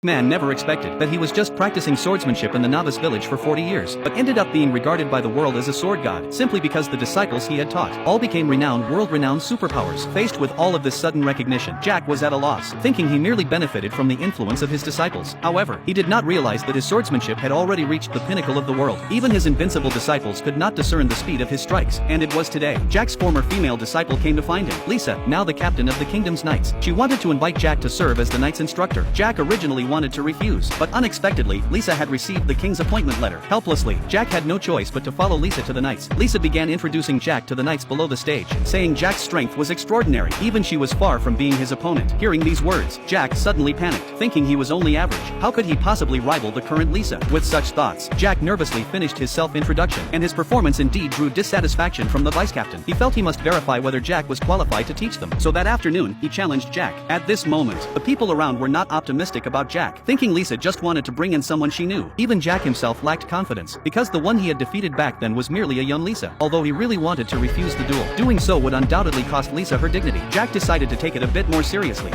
Man never expected that he was just practicing swordsmanship in the novice village for 40 years, but ended up being regarded by the world as a sword god, simply because the disciples he had taught all became world-renowned superpowers. Faced with all of this sudden recognition, Jack was at a loss, thinking he merely benefited from the influence of his disciples. However, he did not realize that his swordsmanship had already reached the pinnacle of the world. Even his invincible disciples could not discern the speed of his strikes, and it was today Jack's former female disciple came to find him, Lisa, now the captain of the kingdom's knights. She wanted to invite Jack to serve as the knight's instructor. Jack originally wanted to refuse, but unexpectedly, Lisa had received the king's appointment letter. Helplessly, Jack had no choice but to follow Lisa to the knights. Lisa began introducing Jack to the knights below the stage, saying Jack's strength was extraordinary, even she was far from being his opponent. Hearing these words, Jack suddenly panicked, thinking he was only average. How could he possibly rival the current Lisa? With such thoughts, Jack nervously finished his self-introduction, and his performance indeed drew dissatisfaction from the vice-captain. He felt he must verify whether Jack was qualified to teach them, so that afternoon, he challenged Jack. At this moment, the people around were not optimistic about Jack, thinking Lisa just wanted to bring in someone she knew. Even Jack himself lacked confidence, because the one he had defeated back then was merely a young Lisa. Although he really wanted to refuse the duel, doing so would undoubtedly cost Lisa her dignity. Jack decided to take it a bit more seriously.